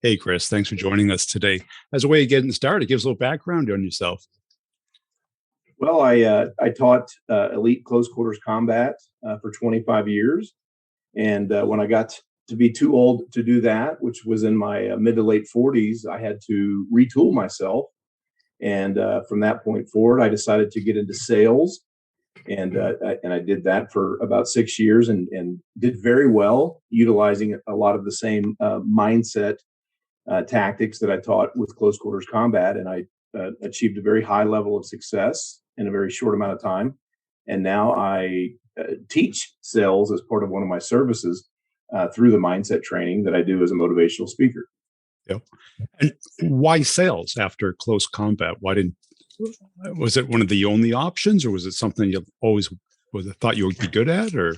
Hey, Chris, thanks for joining us today. As a way of getting started, give us a little background on yourself. Well, I taught elite close quarters combat for 25 years, and when I got to be too old to do that, which was in my mid to late 40s, I had to retool myself. And from that point forward, I decided to get into sales, and I did that for about 6 years, and did very well, utilizing a lot of the same mindset tactics that I taught with close quarters combat, and I achieved a very high level of success in a very short amount of time. And now I teach sales as part of one of my services through the mindset training that I do as a motivational speaker. Yep. And why sales after close combat? Why didn't was it one of the only options, or was it something you always was it thought you would be good at? Or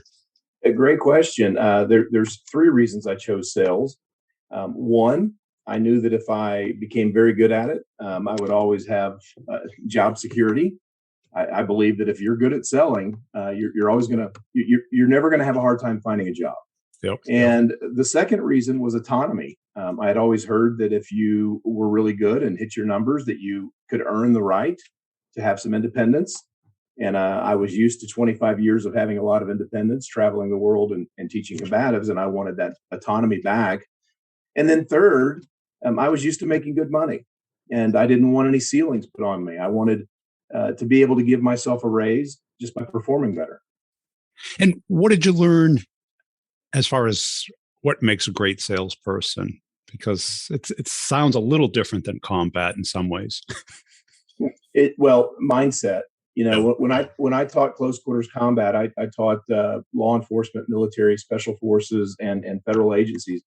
A great question. There's three reasons I chose sales. One, I knew that if I became very good at it, I would always have job security. I believe that if you're good at selling, you're always gonna you're never gonna have a hard time finding a job. yep, yep. And the second reason was autonomy. I had always heard that if you were really good and hit your numbers, that you could earn the right to have some independence. And I was used to 25 years of having a lot of independence, traveling the world and teaching combatives, and I wanted that autonomy back. And then third, I was used to making good money, and I didn't want any ceilings put on me. I wanted to be able to give myself a raise just by performing better. And what did you learn as far as what makes a great salesperson? Because it sounds a little different than combat in some ways. Mindset. You Yeah. know, when I taught close quarters combat, I taught law enforcement, military, special forces, and federal agencies.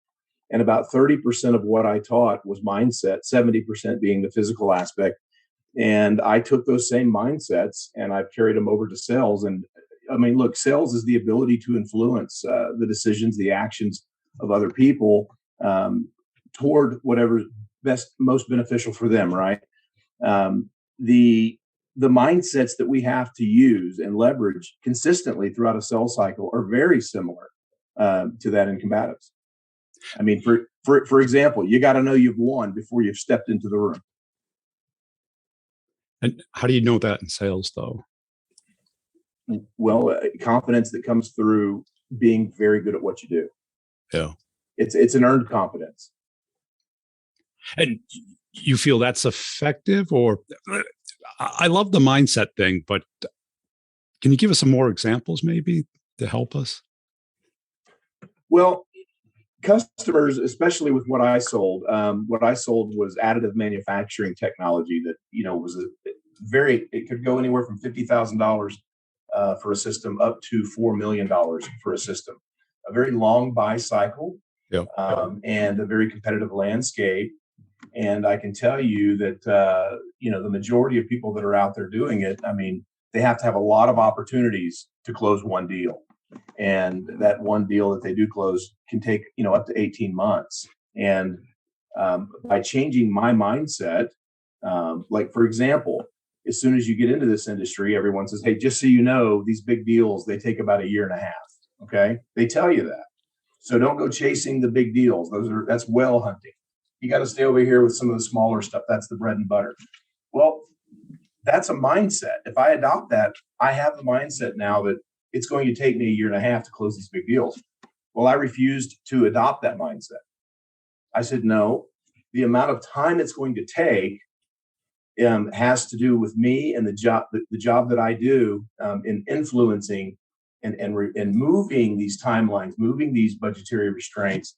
And about 30% of what I taught was mindset, 70% being the physical aspect. And I took those same mindsets and I've carried them over to sales. And I mean, look, sales is the ability to influence the decisions, the actions of other people um, toward whatever's most beneficial for them, right? Um, the the mindsets that we have to use and leverage consistently throughout a sales cycle are very similar to that in combatives. I mean, for example, you got to know you've won before you've stepped into the room. And how do you know that in sales, though? Well, confidence that comes through being very good at what you do. Yeah. It's an earned confidence. And you feel that's effective, or I love the mindset thing, but can you give us some more examples maybe to help us? Well, customers, especially with what I sold was additive manufacturing technology that was it could go anywhere from $50,000 for a system up to $4 million for a system. A very long buy cycle, Yeah. and a very competitive landscape. And I can tell you that the majority of people that are out there doing it, I mean, they have to have a lot of opportunities to close one deal, and that one deal that they do close can take up to 18 months. And by changing my mindset, like for example, as soon as you get into this industry, everyone says, "Hey, just so you know, these big deals they take about a year and a half." Okay, they tell you that, so don't go chasing the big deals. That's whale hunting. You got to stay over here with some of the smaller stuff. That's the bread and butter. Well, that's a mindset. If I adopt that, I have the mindset now that it's going to take me a year and a half to close these big deals. Well, I refused to adopt that mindset. I said, no, the amount of time it's going to take has to do with me and the job that I do in influencing and moving these timelines, moving these budgetary restraints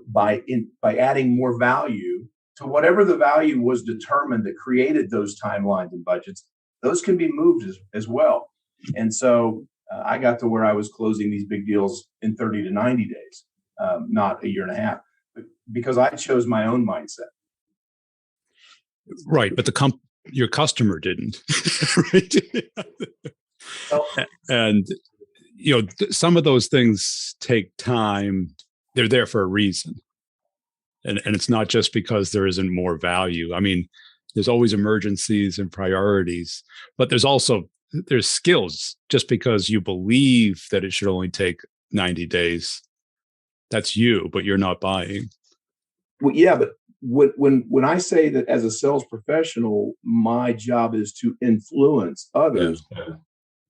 by adding more value to whatever the value was determined that created those timelines and budgets. Those can be moved as well. And so I got to where I was closing these big deals in 30 to 90 days, not a year and a half, because I chose my own mindset. Right, but your customer didn't. Right? Well, And some of those things take time. They're there for a reason, and it's not just because there isn't more value. I mean, there's always emergencies and priorities, but there's skills. Just because you believe that it should only take 90 days, that's you, but you're not buying. Well, yeah, but when I say that as a sales professional, my job is to influence Yeah, others,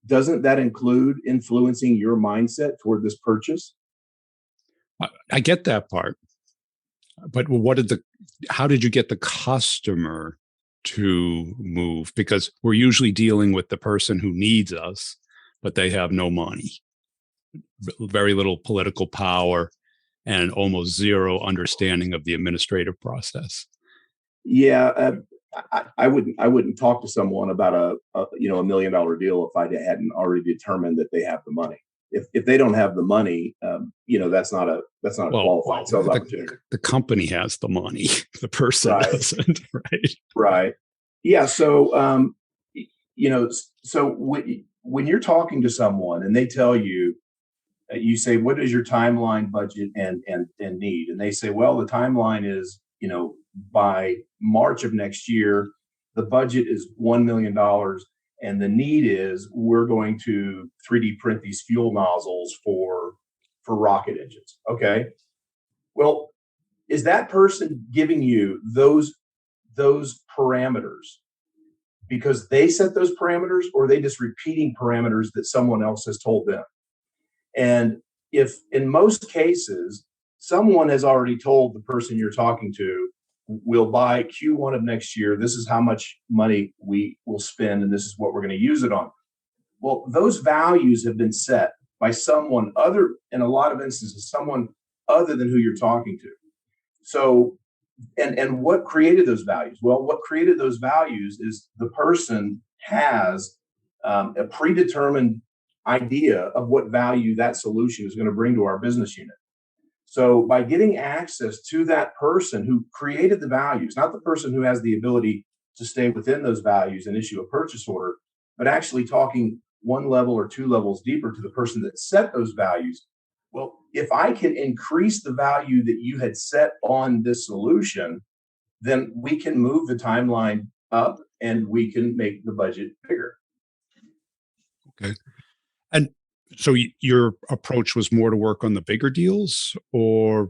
doesn't that include influencing your mindset toward this purchase? I get that part, but how did you get the customer to move? Because we're usually dealing with the person who needs us, but they have no money, very little political power, and almost zero understanding of the administrative process. Yeah, I wouldn't talk to someone about a $1 million deal if I hadn't already determined that they have the money. If they don't have the money, that's not a Well, qualified sales opportunity. the company has the money, the person Right, doesn't, right? right. Yeah. You know, so when you're talking to someone and they tell you, you say, what is your timeline, budget, and need? And they say, well, the timeline is, by March of next year, the budget is $1 million, and the need is we're going to 3D print these fuel nozzles for rocket engines. Okay. Well, is that person giving you those parameters because they set those parameters, or are they just repeating parameters that someone else has told them? And if in most cases, someone has already told the person you're talking to, we'll buy Q1 of next year, this is how much money we will spend, and this is what we're going to use it on. Well, those values have been set by someone other, in a lot of instances, someone other than who you're talking to. So, and what created those values? Well, what created those values is the person has a predetermined idea of what value that solution is going to bring to our business unit. So by getting access to that person who created the values, not the person who has the ability to stay within those values and issue a purchase order, but actually talking one level or two levels deeper to the person that set those values. Well, if I can increase the value that you had set on this solution, then we can move the timeline up and we can make the budget bigger. Okay. And so your approach was more to work on the bigger deals, or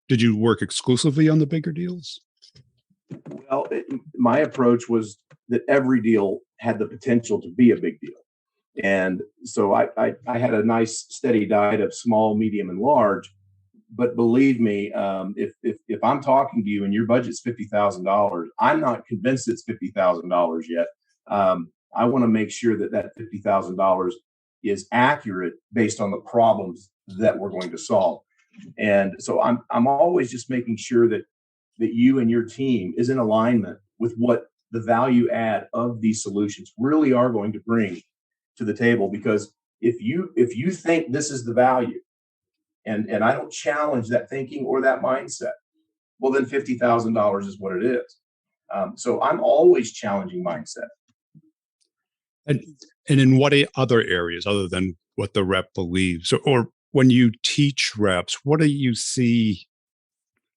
did you work exclusively on the bigger deals? Well, my approach was that every deal had the potential to be a big deal. And so I had a nice steady diet of small, medium, and large. But believe me, if I'm talking to you and your budget's $50,000, I'm not convinced it's $50,000 yet. I want to make sure that that $50,000 is accurate based on the problems that we're going to solve. And so I'm always just making sure that you and your team is in alignment with what the value add of these solutions really are going to bring to the table. Because if you think this is the value, and I don't challenge that thinking or that mindset, well, then $50,000 is what it is. So I'm always challenging mindset. And in what other areas other than what the rep believes, or when you teach reps, what do you see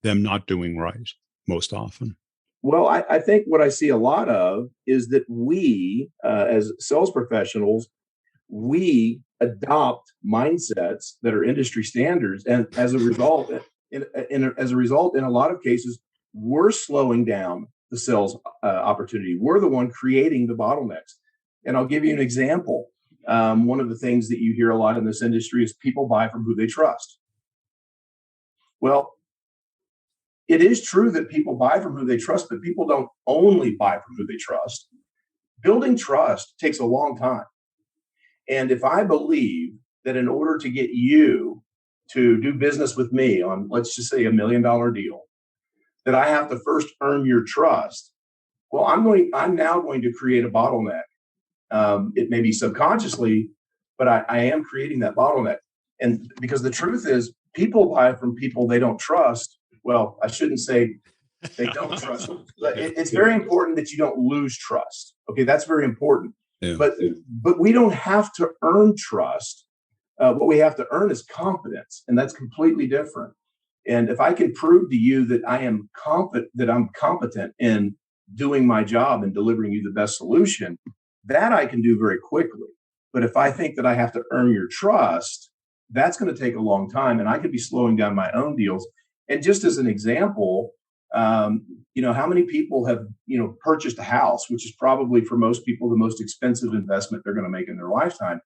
them not doing right most often? Well, I think what I see a lot of is that we, as sales professionals, we adopt mindsets that are industry standards, and as a result, in a lot of cases, we're slowing down the sales opportunity. We're the one creating the bottlenecks. And I'll give you an example. One of the things that you hear a lot in this industry is people buy from who they trust. Well, it is true that people buy from who they trust, but people don't only buy from who they trust. Building trust takes a long time. And if I believe that in order to get you to do business with me on, let's just say, $1 million deal, that I have to first earn your trust, well, I'm now going to create a bottleneck. It may be subconsciously, but I am creating that bottleneck. And because the truth is, people buy from people they don't trust. Well, I shouldn't say they don't trust them. But it's very important that you don't lose trust. Okay, that's very important. Yeah. But we don't have to earn trust. What we have to earn is confidence, and that's completely different. And if I can prove to you that I'm competent in doing my job and delivering you the best solution, that I can do very quickly. But if I think that I have to earn your trust, that's going to take a long time, and I could be slowing down my own deals. And just as an example, how many people have, purchased a house, which is probably for most people the most expensive investment they're going to make in their lifetime.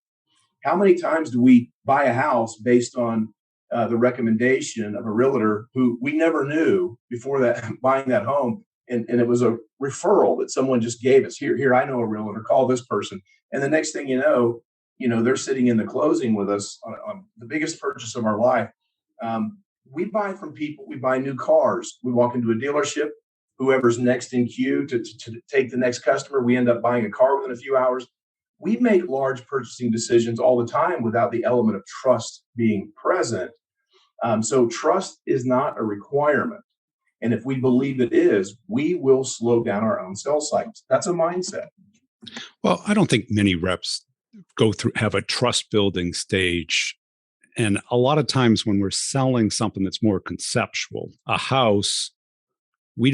How many times do we buy a house based on the recommendation of a realtor who we never knew before that buying that home, and it was a referral that someone just gave us. Here, I know a realtor. Call this person, and the next thing they're sitting in the closing with us on the biggest purchase of our life. We buy from people. We buy new cars. We walk into a dealership. Whoever's next in queue to take the next customer, we end up buying a car within a few hours. We make large purchasing decisions all the time without the element of trust being present. So trust is not a requirement. And if we believe it is, we will slow down our own sales cycles. That's a mindset. Well, I don't think many reps have a trust building stage. And a lot of times when we're selling something that's more conceptual, a house, we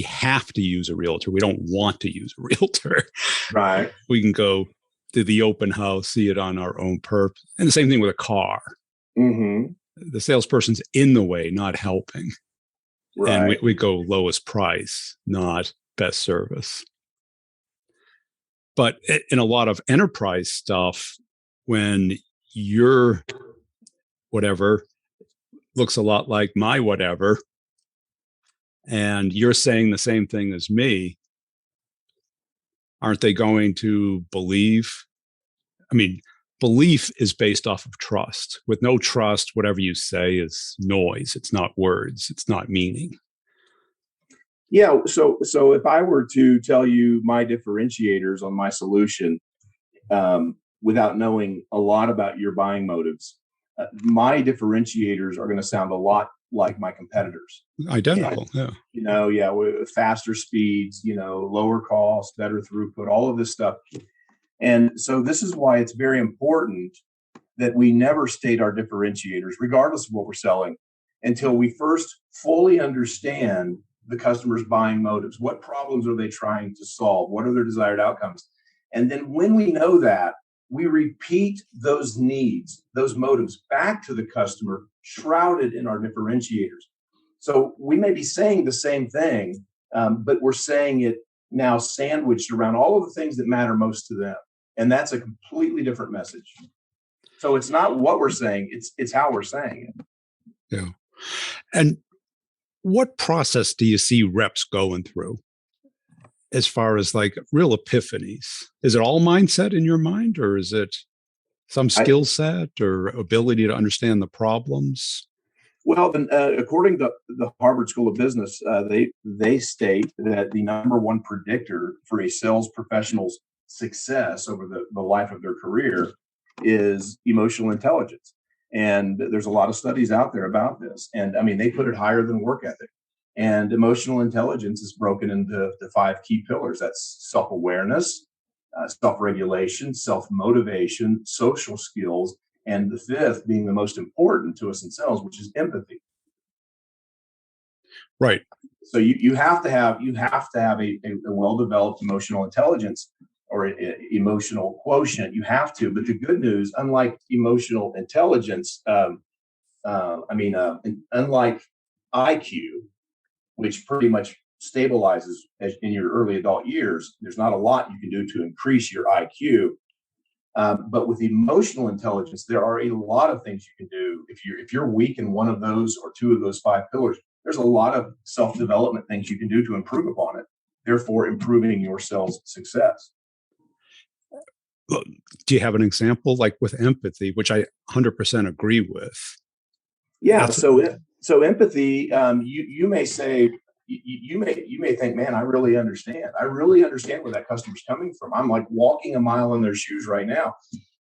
have to use a realtor. We don't want to use a realtor. Right. We can go to the open house, see it on our own perp. And the same thing with a car. Mm-hmm. The salesperson's in the way, not helping. Right. And we go lowest price, not best service. But in a lot of enterprise stuff, when your whatever looks a lot like my whatever, and you're saying the same thing as me, aren't they going to believe? I mean, belief is based off of trust. With no trust, whatever you say is noise. It's not words. It's not meaning. Yeah. So if I were to tell you my differentiators on my solution, without knowing a lot about your buying motives, my differentiators are going to sound a lot like my competitors. Identical. And, with faster speeds, lower cost, better throughput, all of this stuff. And so this is why it's very important that we never state our differentiators, regardless of what we're selling, until we first fully understand the customer's buying motives. What problems are they trying to solve? What are their desired outcomes? And then when we know that, we repeat those needs, those motives back to the customer, shrouded in our differentiators. So we may be saying the same thing, but we're saying it now sandwiched around all of the things that matter most to them. And that's a completely different message. So it's not what we're saying, it's how we're saying it. Yeah. And what process do you see reps going through as far as like real epiphanies? Is it all mindset in your mind, or is it some skill set or ability to understand the problems? Well, according to the Harvard School of Business, they state that the number one predictor for a sales professional's success over the life of their career is emotional intelligence. And there's a lot of studies out there about this. And I mean, they put it higher than work ethic. And emotional intelligence is broken into the 5 key pillars. That's self-awareness, self-regulation, self-motivation, social skills, and the 5th being the most important to us in sales, which is empathy. Right. So you have to have a well-developed emotional intelligence or emotional quotient. You have to. But the good news, unlike emotional intelligence, unlike IQ, which pretty much stabilizes in your early adult years, there's not a lot you can do to increase your IQ. But with emotional intelligence, there are a lot of things you can do. If you're weak in one of those or 2 of those 5 pillars, there's a lot of self-development things you can do to improve upon it, therefore improving your sales success. Do you have an example, like with empathy, which I 100% agree with? Yeah. So empathy, you may say, you may think, man, I really understand. I really understand where that customer's coming from. I'm like walking a mile in their shoes right now.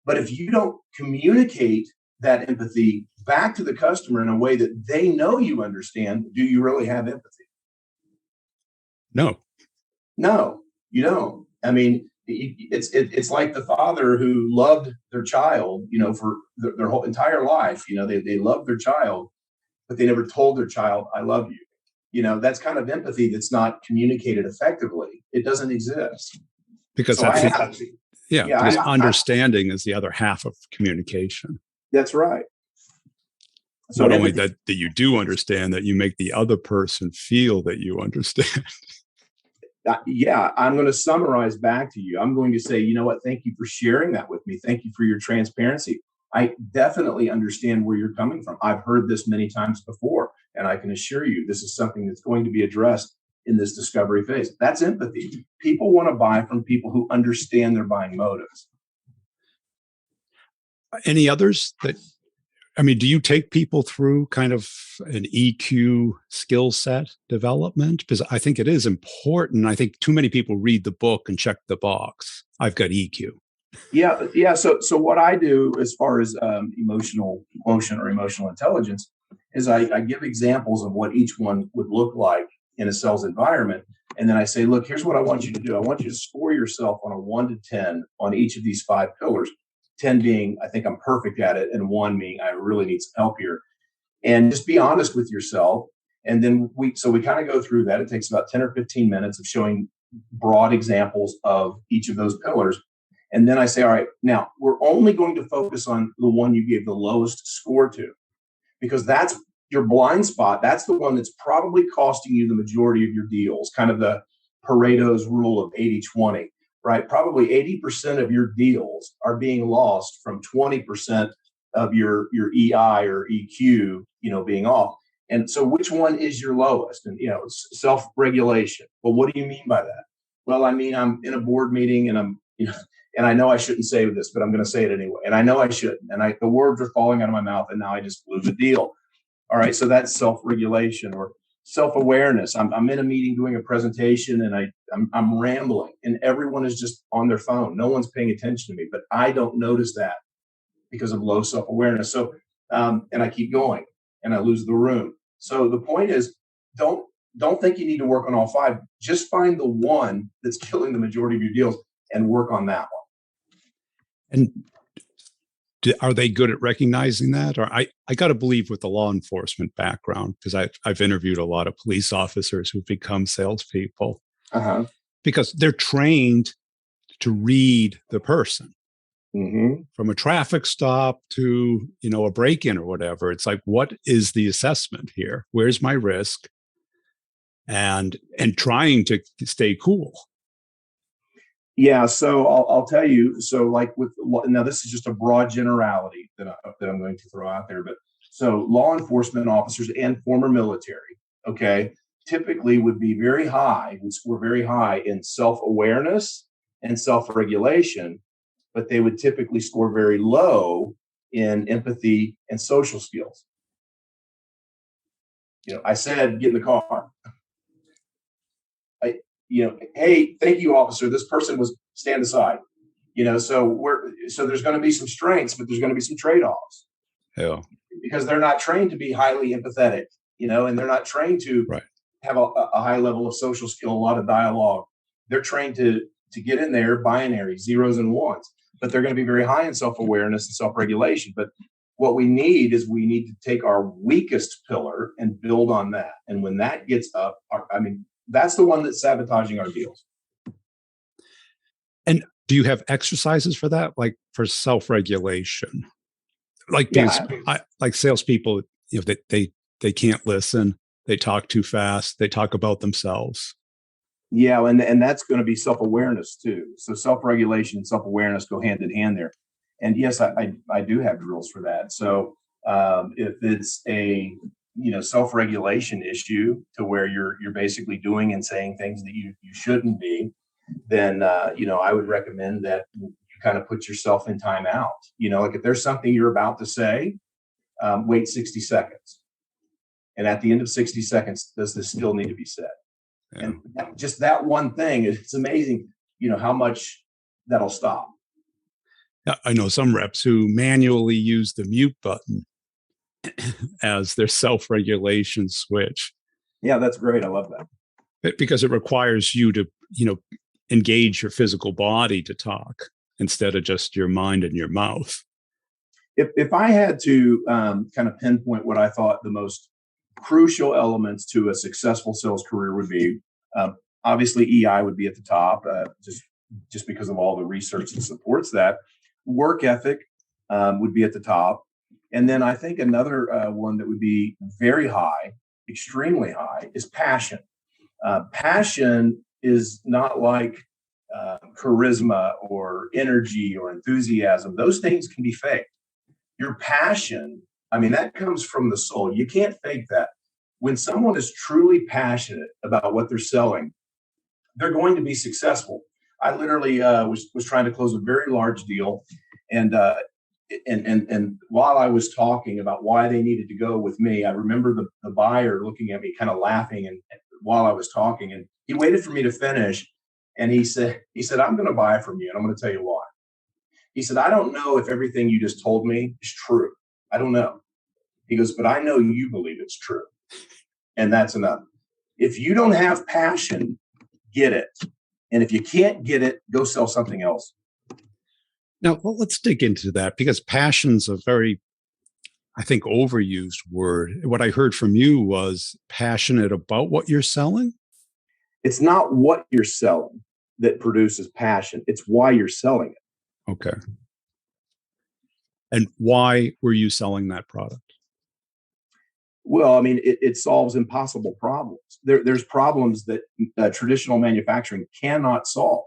But if you don't communicate that empathy back to the customer in a way that they know you understand, do you really have empathy? No, you don't. I mean, it's like the father who loved their child, for their whole entire life. They loved their child, but they never told their child, I love you. That's kind of empathy that's not communicated effectively. It doesn't exist. Because So because understanding is the other half of communication. That's right. So not only empathy. that you do understand, that you make the other person feel that you understand. Yeah, I'm going to summarize back to you. I'm going to say, you know what? Thank you for sharing that with me. Thank you for your transparency. I definitely understand where you're coming from. I've heard this many times before, and I can assure you this is something that's going to be addressed in this discovery phase. That's empathy. People want to buy from people who understand their buying motives. Any others that, I mean, do you take people through kind of an EQ skill set development? Because I think it is important. I think too many people read the book and check the box. I've got EQ. Yeah. So what I do as far as emotional quotient or emotional intelligence is I give examples of what each one would look like in a sales environment, and then I say, look, here's what I want you to do. I want you to score yourself on a 1 to 10 on each of these 5 pillars. 10 being I think I'm perfect at it, and 1 being I really need some help here. And just be honest with yourself. And then we kind of go through that. It takes about 10 or 15 minutes of showing broad examples of each of those pillars. And then I say, all right, now we're only going to focus on the one you gave the lowest score to, because that's your blind spot. That's the one that's probably costing you the majority of your deals, kind of the Pareto's rule of 80-20, right? Probably 80% of your deals are being lost from 20% of your EI or EQ, being off. And so which one is your lowest? And, self-regulation. Well, what do you mean by that? Well, I mean, I'm in a board meeting and and I know I shouldn't say this, but I'm going to say it anyway. And I know I shouldn't. And the words are falling out of my mouth, and now I just blew the deal. All right. So that's self-regulation or self-awareness. I'm in a meeting doing a presentation, and I'm rambling, and everyone is just on their phone. No one's paying attention to me, but I don't notice that because of low self-awareness. So, and I keep going, and I lose the room. So the point is, don't think you need to work on all 5. Just find the one that's killing the majority of your deals and work on that one. And are they good at recognizing that? Or I got to believe with the law enforcement background, because I've interviewed a lot of police officers who've become salespeople, because they're trained to read the person. Mm-hmm. From a traffic stop to, a break-in or whatever. It's like, what is the assessment here? Where's my risk? And trying to stay cool. Yeah, so I'll tell you. So, like now, this is just a broad generality that I'm going to throw out there. But so, law enforcement officers and former military, okay, typically would score very high in self-awareness and self-regulation, but they would typically score very low in empathy and social skills. I said, get in the car. Hey, thank you, officer. This person was stand aside. So there's going to be some strengths, but there's going to be some trade-offs. Yeah. Because they're not trained to be highly empathetic, and they're not trained to have a high level of social skill, a lot of dialogue. They're trained to get in there binary, zeros and ones, but they're going to be very high in self-awareness and self-regulation. But what we need to take our weakest pillar and build on that. And when that gets up, that's the one that's sabotaging our deals. And do you have exercises for that, like for self-regulation? Because like salespeople, they can't listen. They talk too fast. They talk about themselves. Yeah, and that's going to be self-awareness too. So self-regulation and self-awareness go hand in hand there. And yes, I do have drills for that. So if it's a self-regulation issue to where you're basically doing and saying things that you shouldn't be, then I would recommend that you kind of put yourself in timeout. Like if there's something you're about to say, wait 60 seconds. And at the end of 60 seconds, does this still need to be said? Yeah. And just that one thing, it's amazing, how much that'll stop. I know some reps who manually use the mute button as their self-regulation switch. Yeah, that's great. I love that. Because it requires you to, engage your physical body to talk instead of just your mind and your mouth. If I had to kind of pinpoint what I thought the most crucial elements to a successful sales career would be, obviously EI would be at the top, just because of all the research that supports that. Work ethic would be at the top. And then I think another one that would be very high, extremely high, is passion. Passion is not like charisma or energy or enthusiasm. Those things can be faked. Your passion, I mean, that comes from the soul. You can't fake that. When someone is truly passionate about what they're selling, they're going to be successful. I literally was trying to close a very large deal, and while I was talking about why they needed to go with me, I remember the buyer looking at me, kind of laughing, and while I was talking, and he waited for me to finish, and he said, "I'm going to buy from you, and I'm going to tell you why." He said, "I don't know if everything you just told me is true. I don't know." He goes, "But I know you believe it's true, and that's enough. If you don't have passion, get it. And if you can't get it, go sell something else." Now, well, let's dig into that because passion's a very, I think, overused word. What I heard from you was passionate about what you're selling. It's not what you're selling that produces passion. It's why you're selling it. Okay. And why were you selling that product? Well, I mean, it solves impossible problems. There's problems that traditional manufacturing cannot solve,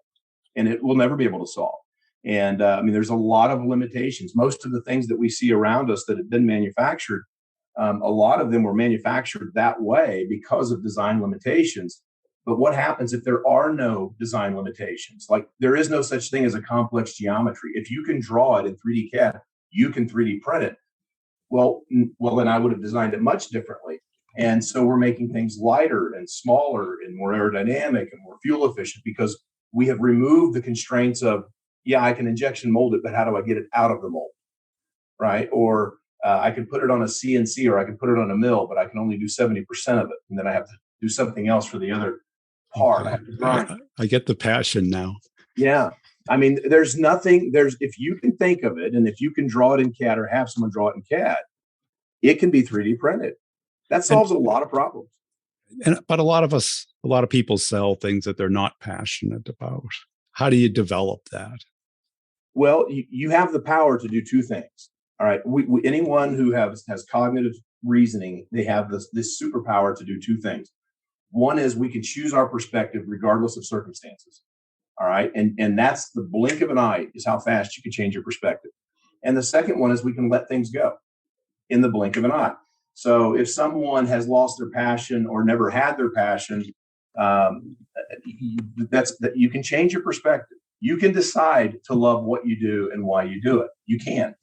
and it will never be able to solve. And I mean, there's a lot of limitations. Most of the things that we see around us that have been manufactured, a lot of them were manufactured that way because of design limitations. But what happens if there are no design limitations? Like there is no such thing as a complex geometry. If you can draw it in 3D CAD, you can 3D print it. Well, then I would have designed it much differently. And so we're making things lighter and smaller and more aerodynamic and more fuel efficient because we have removed the constraints of, yeah, I can injection mold it, but how do I get it out of the mold, right? Or I can put it on a CNC or I can put it on a mill, but I can only do 70% of it. And then I have to do something else for the other part. Okay. I get the passion now. Yeah. I mean, if you can think of it and if you can draw it in CAD or have someone draw it in CAD, it can be 3D printed. That solves a lot of problems. But a lot of people sell things that they're not passionate about. How do you develop that? Well, you have the power to do two things. All right. Anyone who has cognitive reasoning, they have this superpower to do two things. One is we can choose our perspective regardless of circumstances. All right. And that's the blink of an eye is how fast you can change your perspective. And the second one is we can let things go in the blink of an eye. So if someone has lost their passion or never had their passion, you can change your perspective. You can decide to love what you do and why you do it. You can.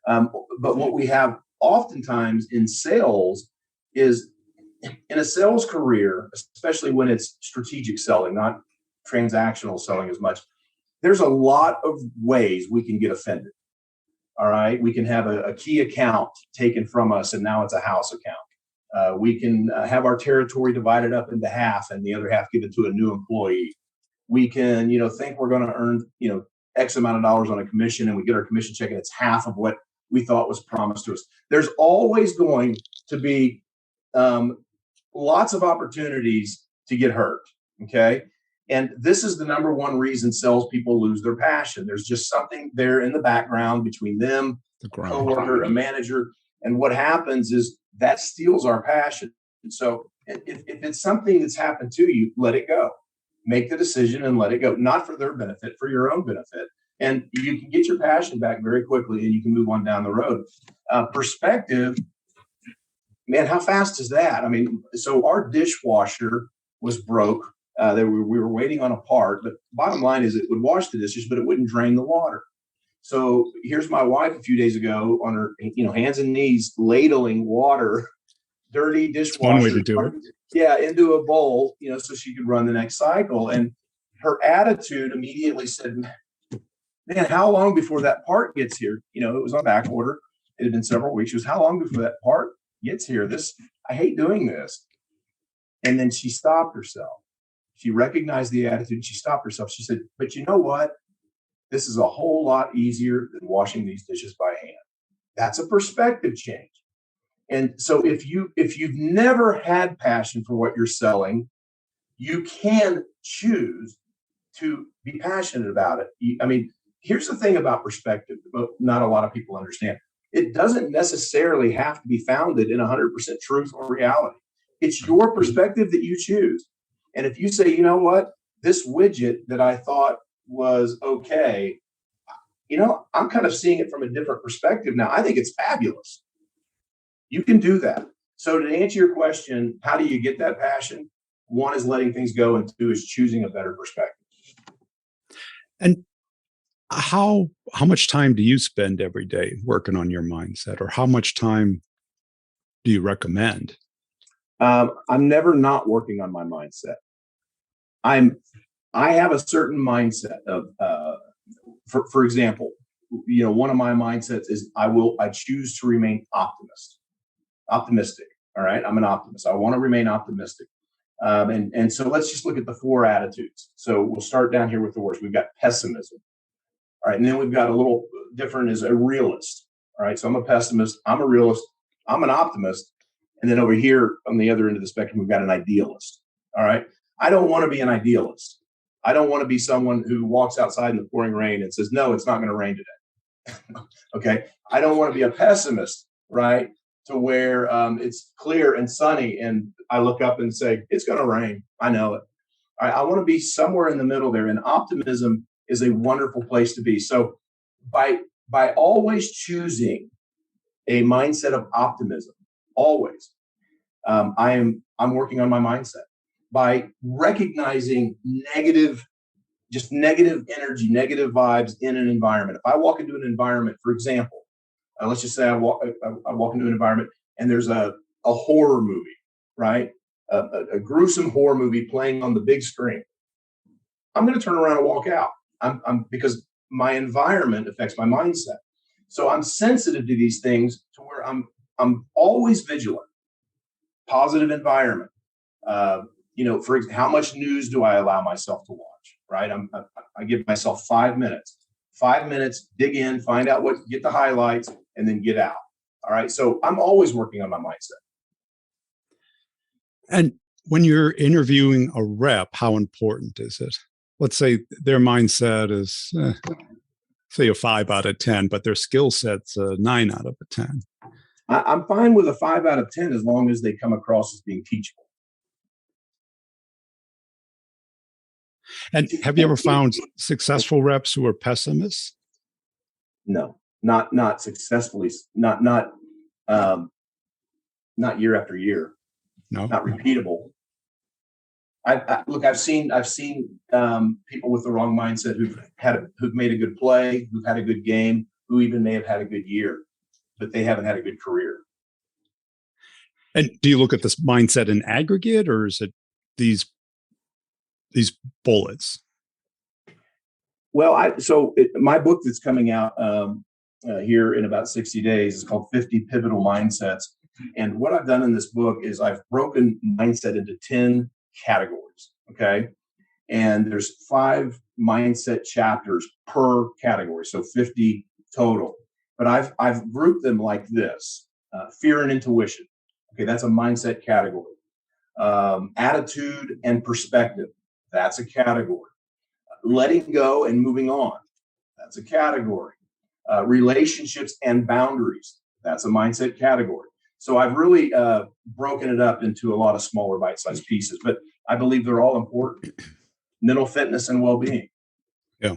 But what we have oftentimes in sales is in a sales career, especially when it's strategic selling, not transactional selling as much, there's a lot of ways we can get offended. All right. We can have a key account taken from us and now it's a house account. We can have our territory divided up into half and the other half given to a new employee. We can, think we're going to earn, X amount of dollars on a commission and we get our commission check and it's half of what we thought was promised to us. There's always going to be lots of opportunities to get hurt. Okay. And this is the number one reason salespeople lose their passion. There's just something there in the background between them, a coworker, a manager. And what happens is that steals our passion. And so if it's something that's happened to you, let it go. Make the decision and let it go, not for their benefit, for your own benefit. And you can get your passion back very quickly and you can move on down the road. Perspective, man, how fast is that? I mean, so our dishwasher was broke. We were waiting on a part, but bottom line is it would wash the dishes, but it wouldn't drain the water. So here's my wife a few days ago on her, hands and knees, ladling water, dirty dishwasher. One way to do it. Yeah, into a bowl, so she could run the next cycle. And her attitude immediately said, man, how long before that part gets here? It was on back order. It had been several weeks. It was how long before that part gets here? I hate doing this. And then she stopped herself. She recognized the attitude. She stopped herself. She said, but you know what? This is a whole lot easier than washing these dishes by hand. That's a perspective change. And so if you've never had passion for what you're selling, you can choose to be passionate about it. I mean, here's the thing about perspective, but not a lot of people understand. it doesn't necessarily have to be founded in 100% truth or reality. It's your perspective that you choose. And if you say, you know what, this widget that I thought was okay, I'm kind of seeing it from a different perspective now. I think it's fabulous. You can do that. So to answer your question, how do you get that passion? One is letting things go, and two is choosing a better perspective. And how much time do you spend every day working on your mindset, or how much time do you recommend? I'm never not working on my mindset. I have a certain mindset of, for example, one of my mindsets is I choose to remain optimistic. All right, I'm an optimist. I want to remain optimistic. And so let's just look at the four attitudes. So we'll start down here with the worst. We've got pessimism. All right, and then we've got a little different is a realist. All right, so I'm a pessimist. I'm a realist. I'm an optimist. And then over here on the other end of the spectrum, we've got an idealist. All right, I don't want to be an idealist. I don't want to be someone who walks outside in the pouring rain and says, no, it's not going to rain today. Okay, I don't want to be a pessimist, right? To where it's clear and sunny and I look up and say, it's going to rain. I know it. I want to be somewhere in the middle there. And optimism is a wonderful place to be. So by always choosing a mindset of optimism, always, I'm working on my mindset. By recognizing negative energy, negative vibes in an environment. If I walk into an environment, for example, let's just say I walk into an environment and there's a horror movie, right? A gruesome horror movie playing on the big screen. I'm going to turn around and walk out. Because my environment affects my mindset. So I'm sensitive to these things to where I'm always vigilant. Positive environment. For how much news do I allow myself to watch? Right. I give myself 5 minutes. 5 minutes, dig in, find out get the highlights, and then get out. All right. So I'm always working on my mindset. And when you're interviewing a rep, how important is it? Let's say their mindset is, say, a 5 out of 10, but their skill set's a 9 out of a 10. I'm fine with a 5 out of 10 as long as they come across as being teachable. And have you ever found successful reps who are pessimists? No, not successfully, not year after year. No, not repeatable. I've seen people with the wrong mindset who've made a good play, who've had a good game, who even may have had a good year, but they haven't had a good career. And do you look at this mindset in aggregate, or is it these bullets? Well, my book that's coming out here in about 60 days is called 50 Pivotal Mindsets. And what I've done in this book is I've broken mindset into 10 categories. Okay. And there's 5 mindset chapters per category. So 50 total. But I've grouped them like this: fear and intuition. Okay. That's a mindset category. Attitude and perspective. That's a category. Letting go and moving on. That's a category. Relationships and boundaries. That's a mindset category. So I've really broken it up into a lot of smaller bite-sized pieces, but I believe they're all important. Mental fitness and well-being. Yeah.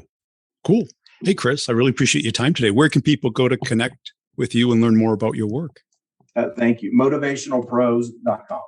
Cool. Hey, Chris, I really appreciate your time today. Where can people go to connect with you and learn more about your work? Thank you. Motivationalpros.com.